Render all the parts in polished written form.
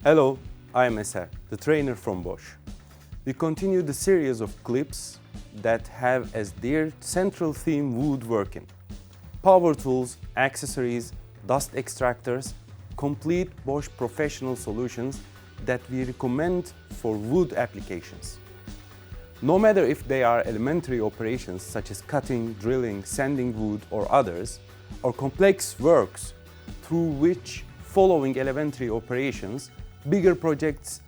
Hello, I am Eser, the trainer from Bosch. We continue the series of clips that have as their central theme woodworking. Power tools, accessories, dust extractors, complete Bosch professional solutions that we recommend for wood applications. No matter if they are elementary operations such as cutting, drilling, sanding wood or others, or complex works through which following elementary operations, bigger projects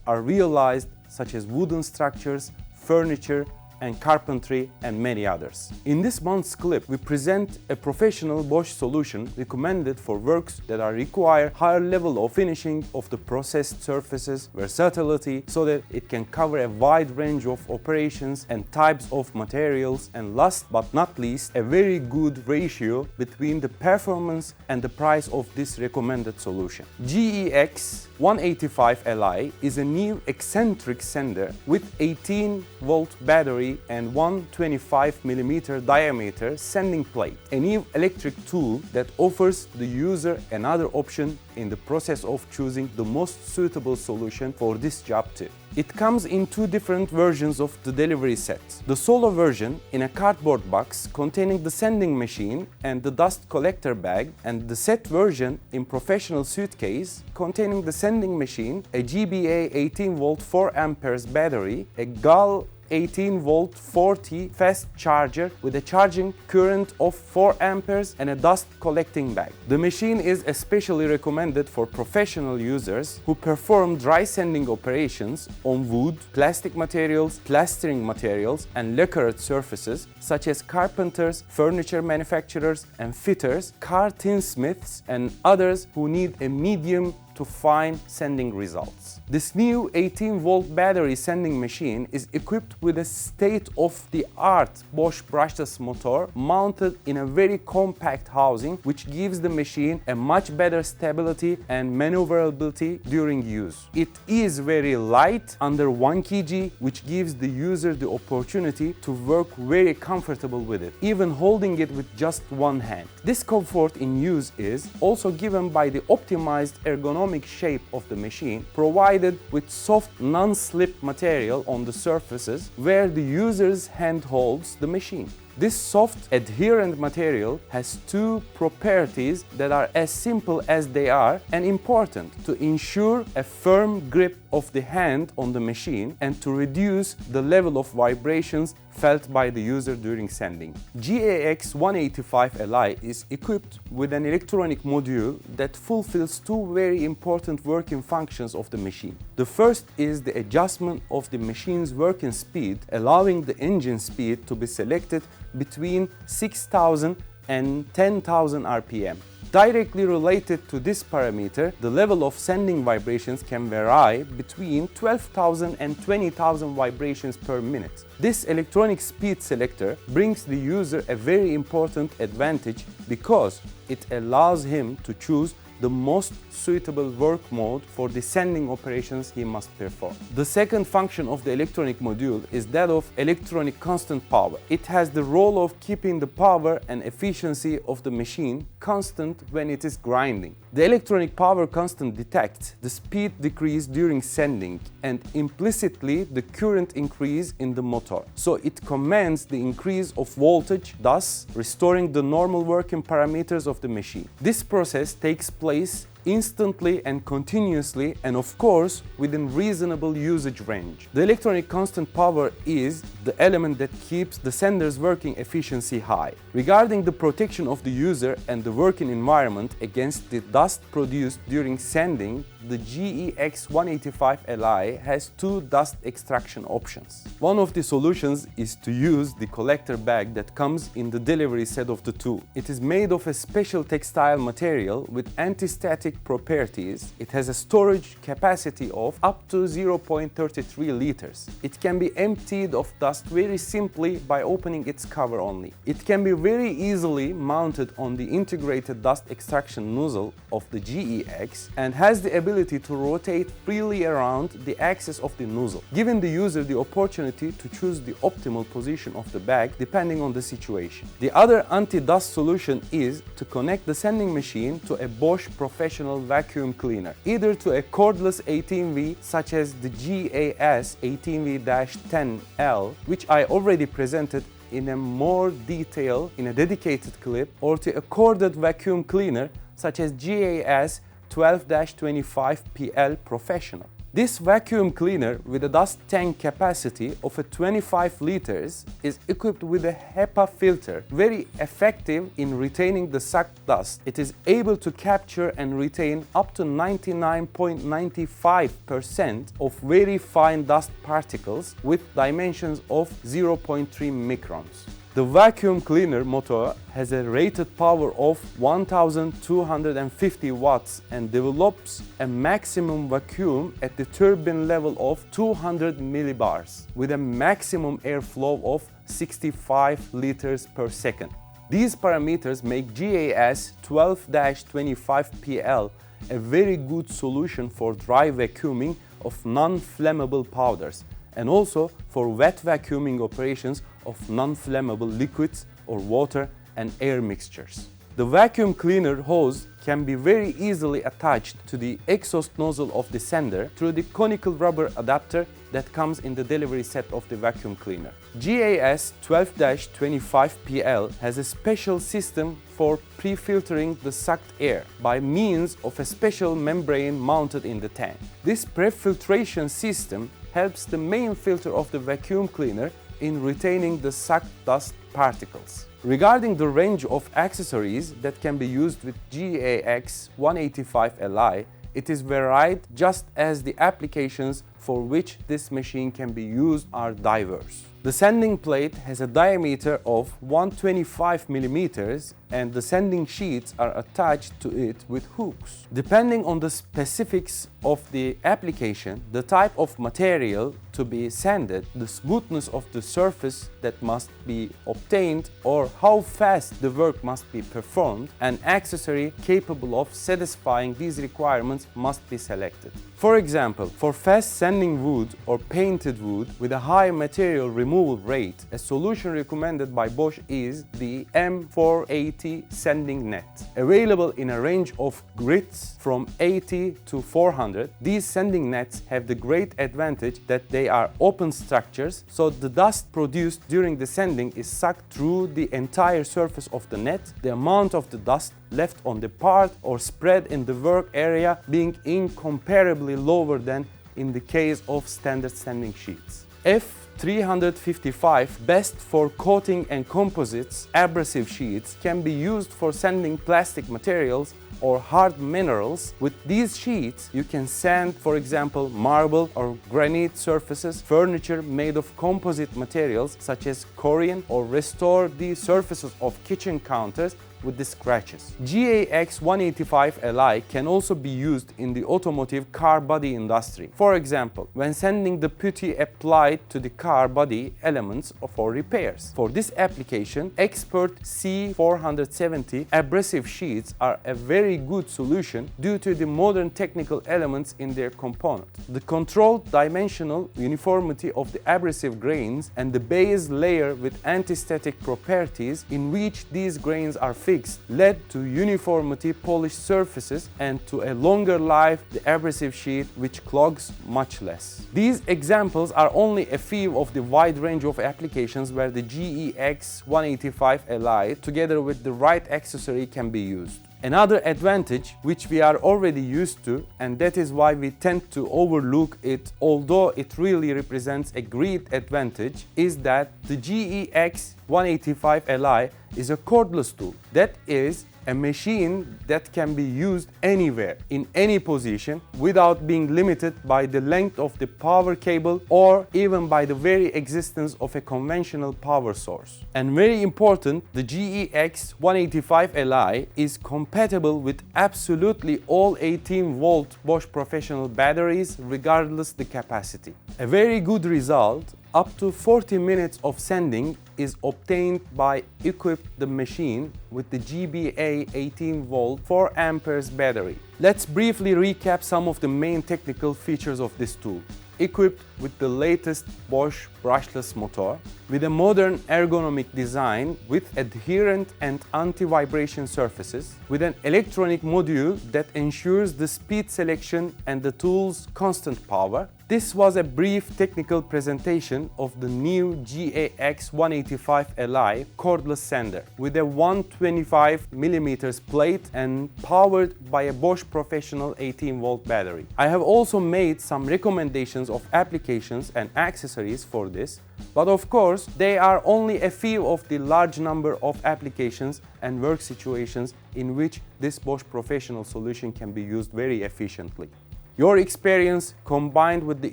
are realized such as wooden structures, furniture, and carpentry, and many others. In this month's clip, we present a professional Bosch solution recommended for works that require higher level of finishing of the processed surfaces, versatility, so that it can cover a wide range of operations and types of materials, and last but not least, a very good ratio between the performance and the price of this recommended solution. GEX 185 Li is a new eccentric sander with 18-volt battery and 125mm diameter sanding plate, a new electric tool that offers the user another option in the process of choosing the most suitable solution for this job too. It comes in two different versions of the delivery set. The solo version in a cardboard box containing the sanding machine and the dust collector bag, and the set version in professional suitcase containing the sanding machine, a GBA 18-volt 4 amperes battery, a GAL 18-volt 40 fast charger with a charging current of 4 amperes and a dust collecting bag. The machine is especially recommended for professional users who perform dry sanding operations on wood, plastic materials, plastering materials, and lacquered surfaces such as carpenters, furniture manufacturers and fitters, car tinsmiths, and others who need a medium to fine sanding results. This new 18-volt battery sanding machine is equipped with a state-of-the-art Bosch brushless motor mounted in a very compact housing, which gives the machine a much better stability and maneuverability during use. It is very light, under 1 kg, which gives the user the opportunity to work very comfortable with it, even holding it with just one hand. This comfort in use is also given by the optimized ergonomic shape of the machine, provided with soft non-slip material on the surfaces where the user's hand holds the machine. This soft, adherent material has two properties that are as simple as they are and important to ensure a firm grip of the hand on the machine and to reduce the level of vibrations felt by the user during sanding. GEX 185 Li is equipped with an electronic module that fulfills two very important working functions of the machine. The first is the adjustment of the machine's working speed, allowing the engine speed to be selected between 6,000 and 10,000 RPM. Directly related to this parameter, the level of sanding vibrations can vary between 12,000 and 20,000 vibrations per minute. This electronic speed selector brings the user a very important advantage because it allows him to choose the most suitable work mode for the sanding operations he must perform. The second function of the electronic module is that of electronic constant power. It has the role of keeping the power and efficiency of the machine constant when it is grinding. The electronic power constant detects the speed decrease during sanding and implicitly the current increase in the motor. So it commands the increase of voltage, thus restoring the normal working parameters of the machine. This process takes place instantly and continuously, and of course within reasonable usage range. The electronic constant power is the element that keeps the sander's working efficiency high. Regarding the protection of the user and the working environment against the dust produced during sanding, the GEX 185 Li has two dust extraction options. One of the solutions is to use the collector bag that comes in the delivery set of the tool. It is made of a special textile material with anti-static properties. It has a storage capacity of up to 0.33 liters. It can be emptied of dust very simply by opening its cover only. It can be very easily mounted on the integrated dust extraction nozzle of the GEX and has the ability to rotate freely around the axis of the nozzle, giving the user the opportunity to choose the optimal position of the bag depending on the situation. The other anti-dust solution is to connect the sanding machine to a Bosch professional professional vacuum cleaner, either to a cordless 18V such as the GEX 18V-10L, which I already presented in a more detail in a dedicated clip, or to a corded vacuum cleaner such as GEX 12-25PL Professional. This vacuum cleaner with a dust tank capacity of 25 liters is equipped with a HEPA filter, very effective in retaining the sucked dust. It is able to capture and retain up to 99.95% of very fine dust particles with dimensions of 0.3 microns. The vacuum cleaner motor has a rated power of 1250 watts and develops a maximum vacuum at the turbine level of 200 millibars with a maximum airflow of 65 liters per second. These parameters make GEX 12-25PL a very good solution for dry vacuuming of non-flammable powders, and also for wet vacuuming operations of non-flammable liquids or water and air mixtures. The vacuum cleaner hose can be very easily attached to the exhaust nozzle of the sender through the conical rubber adapter that comes in the delivery set of the vacuum cleaner. GEX 12-25PL has a special system for pre-filtering the sucked air by means of a special membrane mounted in the tank. This pre-filtration system helps the main filter of the vacuum cleaner in retaining the sucked dust particles. Regarding the range of accessories that can be used with GEX 185Li, it is varied just as the applications for which this machine can be used are diverse. The sanding plate has a diameter of 125 mm and the sanding sheets are attached to it with hooks. Depending on the specifics of the application, the type of material to be sanded, the smoothness of the surface that must be obtained, or how fast the work must be performed, an accessory capable of satisfying these requirements must be selected. For example, for fast sanding wood or painted wood with a high material removal rate, a solution recommended by Bosch is the M480 sanding net. Available in a range of grits from 80 to 400, these sanding nets have the great advantage that they are open structures, so the dust produced during the sanding is sucked through the entire surface of the net, the amount of the dust left on the part or spread in the work area being incomparably lower than in the case of standard sanding sheets. F355, best for coating and composites, abrasive sheets, can be used for sanding plastic materials or hard minerals. With these sheets, you can sand, for example, marble or granite surfaces, furniture made of composite materials such as corian, or restore the surfaces of kitchen counters with the scratches. GEX 185Li can also be used in the automotive car body industry. For example, when sanding the putty applied to the car body elements for repairs. For this application, Expert C470 abrasive sheets are a very good solution due to the modern technical elements in their component. The controlled dimensional uniformity of the abrasive grains and the base layer with anti-static properties in which these grains are fixed led to uniformity polished surfaces and to a longer life the abrasive sheet which clogs much less. These examples are only a few of the wide range of applications where the GEX 185Li together with the right accessory can be used. Another advantage which we are already used to, and that is why we tend to overlook it although it really represents a great advantage, is that the GEX 185Li is a cordless tool. That is a machine that can be used anywhere, in any position, without being limited by the length of the power cable or even by the very existence of a conventional power source. And very important, the GEX 185Li is compatible with absolutely all 18-volt Bosch professional batteries regardless the capacity. A very good result, up to 40 minutes of sanding is obtained by equipping the machine with the GBA 18-volt 4 amperes battery. Let's briefly recap some of the main technical features of this tool. equipped with the latest Bosch brushless motor, with a modern ergonomic design with adherent and anti-vibration surfaces, with an electronic module that ensures the speed selection and the tool's constant power. This was a brief technical presentation of the new GEX 185 Li cordless sander with a 125mm plate and powered by a Bosch Professional 18-volt battery. I have also made some recommendations of applications and accessories for this, but of course they are only a few of the large number of applications and work situations in which this Bosch Professional solution can be used very efficiently. Your experience combined with the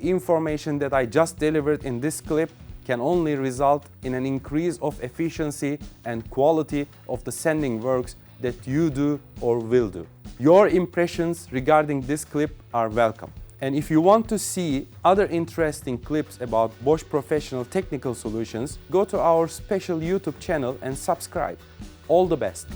information that I just delivered in this clip can only result in an increase of efficiency and quality of the sanding works that you do or will do. Your impressions regarding this clip are welcome. And if you want to see other interesting clips about Bosch Professional technical solutions, go to our special YouTube channel and subscribe. All the best!